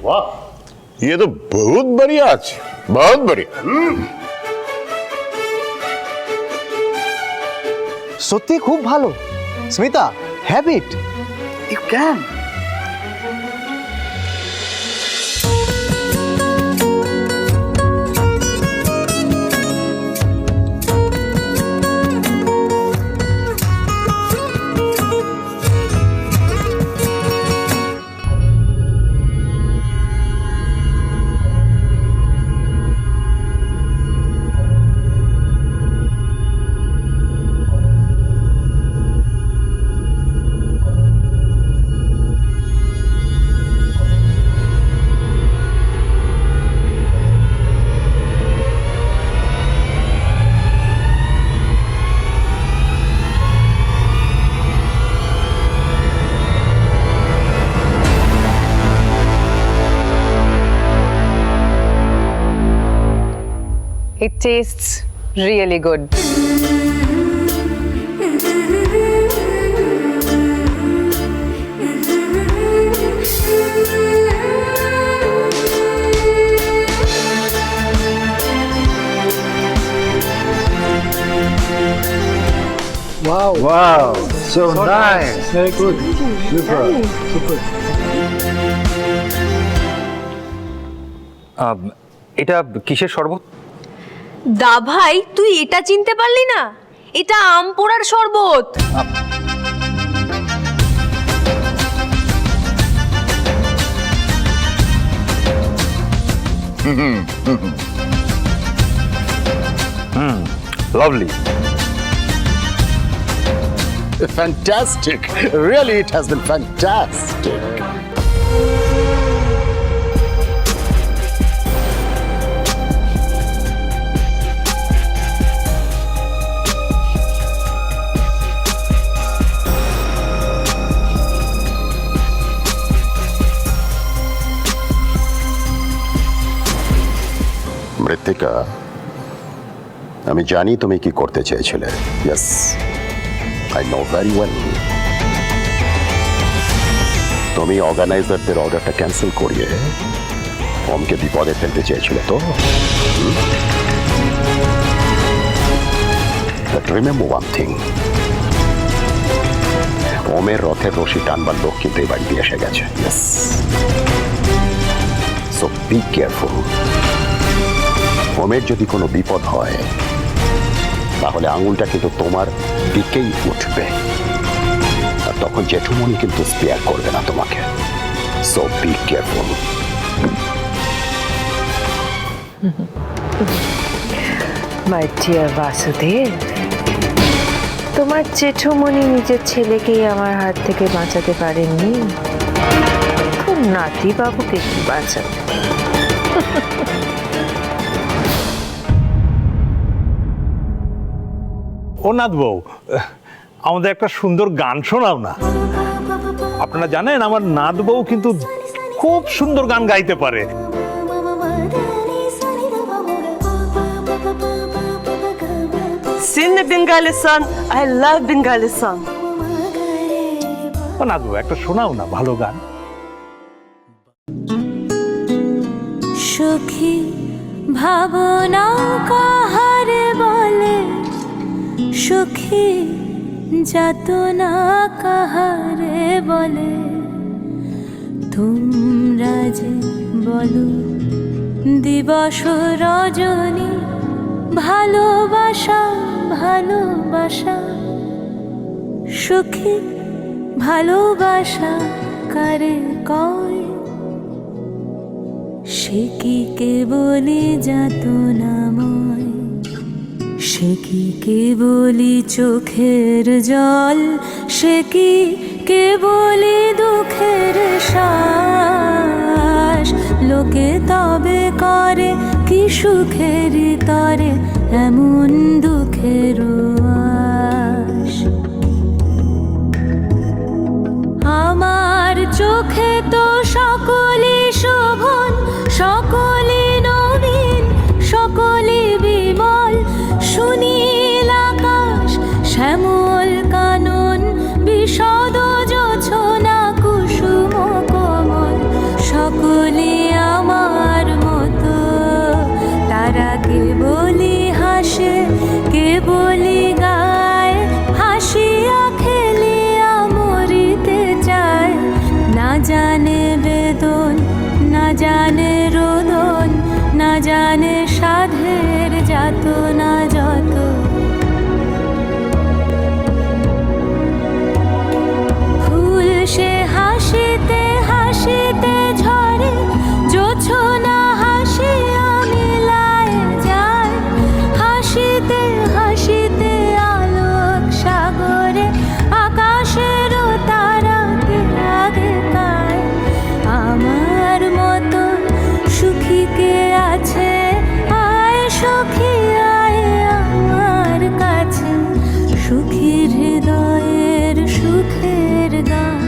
वाह, ये तो बहुत बढ़िया আছে, बहुत बढ़िया। সত্যি খুব ভালো। Smita, have it, you can. It tastes really good. Wow. Wow, so nice. Very good. Super. Super. এটা কিসের শরবত? দা ভাই, তুই এটা চিনতে পারলি না? এটা আম পোড়ার শরবত। Lovely. Fantastic. Really, it has been fantastic. মৃত্তিকা, আমি জানি তুমি কি করতে চেয়েছিলে। Yes, I know very well. তুমি অর্গানাইজারদের অর্ডারটা ক্যান্সেল করিয়ে ওমকে বিপদে ফেলতে চেয়েছিলে তো। বাট রিমেম্বার ওয়ান থিং, ওমের রথের রশি টানবার লোক কিন্তু এই বাড়িতে এসে গেছে। Yes, so be careful. ওমের যদি কোনো বিপদ হয় তাহলে আঙুলটা কিন্তু তোমার দিকেই উঠবে, আর তখন জেঠুমনি কিন্তু স্পেয়ার করবে না তোমাকে। So be careful. My dear Basudeb, তোমার জেঠুমনি নিজের ছেলেকেই আমার হাত থেকে বাঁচাতে পারেননি, তো নাতি বাবুকে কি বাঁচাবে? ও নাথ বউ, আমাদের একটা সুন্দর গান শোনাও না। আপনারা জানেন আমার নাথ বউ কিন্তু খুব সুন্দর গান গাইতে পারে। Sing the Bengali song. I love Bengali song. ও নাথ বউ, একটা শোনাও না ভালো গান। সুখী ভাবনা কাহার বলে, সুখী যাতনা কাহারে বলে, তোমরা যে বলো দিবস রজনী, ভালোবাসা ভালোবাসা, সুখী ভালোবাসা কারে কয়, সে কি কেবলি যাতনাময়, সে কি কেবলি চোখের জল, সে কি কেবলি দুঃখের শ্বাস, লোকে তবে করে কি সুখের তরে এমন দুঃখের আশ। আমার চোখে তো সকলে শোভন, সকলে নবীন, সকলে বিমল, সুনীল আকাশ শ্যামল কানন, বিশদ যোছনা কুসুম কোমল, জানে বেদন, না জানে রোদন, না জানে সাধের যাতনা যত। ফুল সে হাসিতে হাসিতে ঝরে, জোছনা হাসিয়া মিলায় যায়। হাসিতে হাসিতে আলোক সাগরে, আকাশেরও তারাকে আগে পায়। আমার মতো সুখী কে আছে, আয় সখী আয় আমার কাছে। সুখীর হৃদয়ের সুখের গান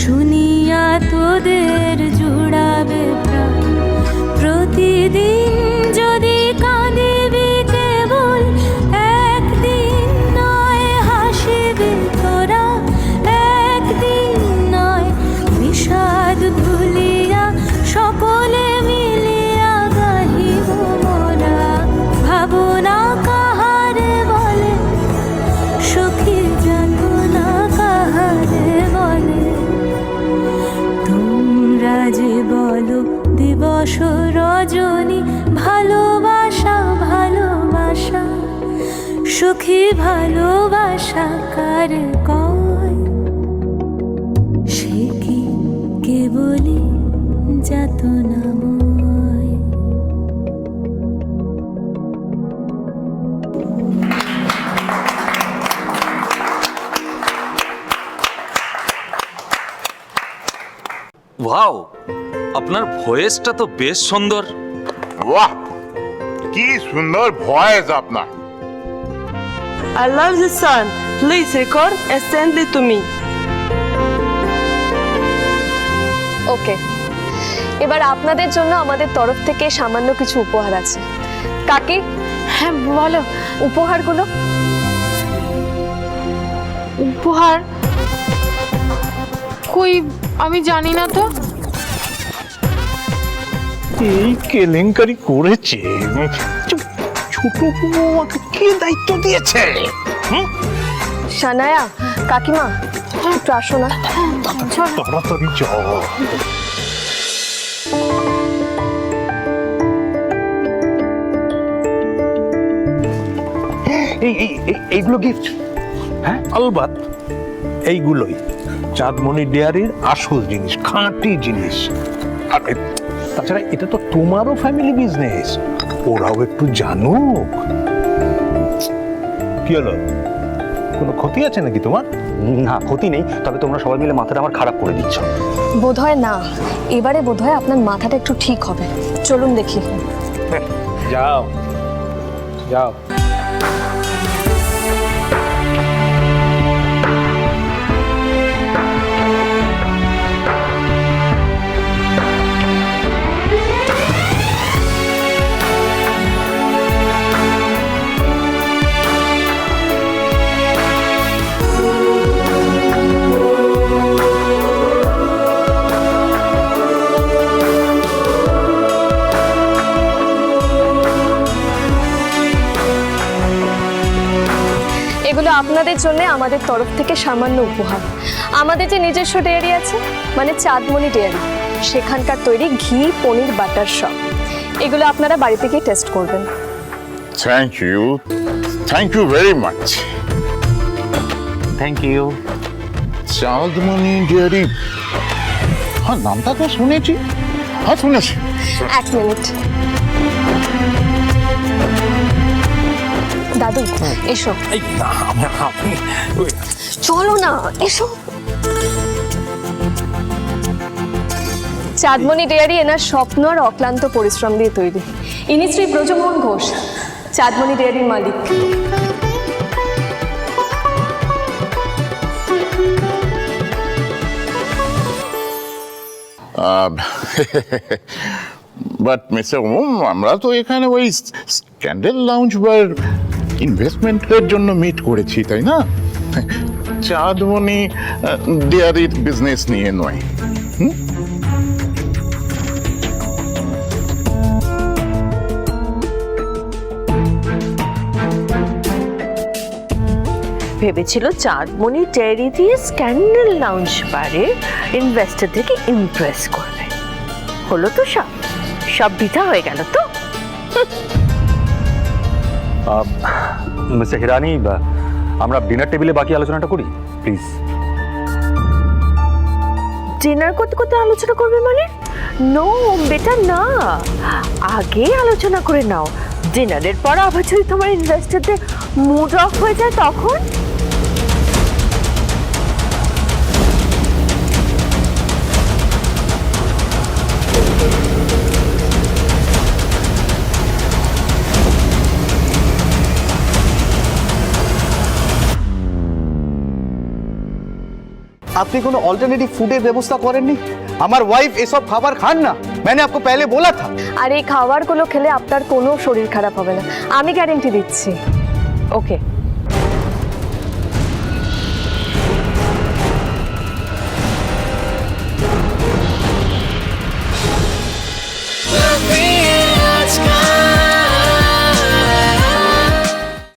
শুনিয়া তোদের জুড়াবে প্রাণ। প্রতিদিন যদি কাঁদিবি কেবল, একদিন নয় হাসিবি তোরা। একদিন নয় বিষাদ ভুলিয়া, সকলে মিলিয়া গাহিব মোরা। ভাবনা কাহারে বলে, সখী যাতনা কাহারে বলে। তোমরা যে বলো দিবস রজনী, ভালোবাসা ভালোবাসা। সখী ভালোবাসা কারে কয়, সে কি কেবলই যাতনাময়। ওয়াও, আপনার ভয়েসটা তো বেশ সুন্দর। বাহ, কি সুন্দর ভয়েস আপনার। I love the song. Please record and send it to me. ওকে, এবার আপনাদের জন্য আমাদের তরফ থেকে সামান্য কিছু উপহার আছে। কাকি, হ্যাঁ বলো। উপহারগুলো উপহার কই, আমি জানি না তো। এই কেলেঙ্কারি করেছে, ছোট বউকে কে দায়িত্ব দিয়েছে? সানায়া, কাকিমা একটু আসো না। তাড়াতাড়ি যাও। এইগুলো গিফট? হ্যাঁ আলবাত, এইগুলোই চাঁদমণি ডেয়ারির আসল জিনিস, খাঁটি জিনিস। আর তাছাড়া এটা তো তোমারও ফ্যামিলি বিজনেস, ওরাও একটু জানুক। কি হলো, কোনো ক্ষতি আছে নাকি তোমার? না, ক্ষতি নেই, তবে তোমরা সবাই মিলে মাথাটা আমার খারাপ করে দিচ্ছ। বোধহয় না, এবারে বোধহয় আপনার মাথাটা একটু ঠিক হবে। চলুন দেখি। যাও যাও। এগুলো আপনাদের জন্য আমাদের তরফ থেকে সামান্য উপহার। আমাদের যে নিজস্ব ডেয়ারি আছে, মানে চাঁদমণি ডেয়ারি, সেখানকার তৈরি ঘি, পনির, বাটার সব। এগুলো আপনারা বাড়িতে গিয়ে টেস্ট করবেন। Thank you very much. Thank you. Chandmoni dairy, হ্যাঁ নামটা তো শুনেছি, হ্যাঁ শুনেছি। এক মিনিট দাদু, এসো। এই না, চলো না, এসো। চাঁদমণি ডেয়ারি এনার স্বপ্ন আর অক্লান্ত পরিশ্রম দিয়ে তৈরি। ইনি শ্রী ব্রজমোহন ঘোষ, চাঁদমণি ডেয়ারির মালিক। বাট মিস্টার ওম, আমরা তো এখানে ওই স্ক্যান্ডেল লাউঞ্জ বার ইনভেস্টমেন্টের জন্য মিট করেছি, তাই না? চাঁদমণি ডেয়ারির বিজনেস নিয়ে নয়। ভেবেছিল চাঁদমণি ডেয়ারি দিয়ে স্ক্যান্ডেল লাউঞ্জ বারে ইনভেস্টরদেরকে ইমপ্রেস করবে। হলো তো সব বৃথা হয়ে গেল তো। মিস্টার হিরানি, আমরা ডিনার টেবিলে বাকি আলোচনাটা করি প্লিজ। ডিনার করতে করতে আলোচনা করবে মানে? নো বেটা না, আগে আলোচনা করে নাও। ডিনারের পর আবার যদি তোমার ইনভেস্টরদের মুড অফ হয়ে যায় তখন? আপনি কোনো অল্টারनेटिव ফুডের ব্যবস্থা করেননি? আমার ওয়াইফ এসব খাবার খান না, मैंने आपको पहले बोला था। আর এই খাবারগুলো খেলে আপনার কোনো শরীর খারাপ হবে না, আমি গ্যারেন্টি দিচ্ছি। ওকে।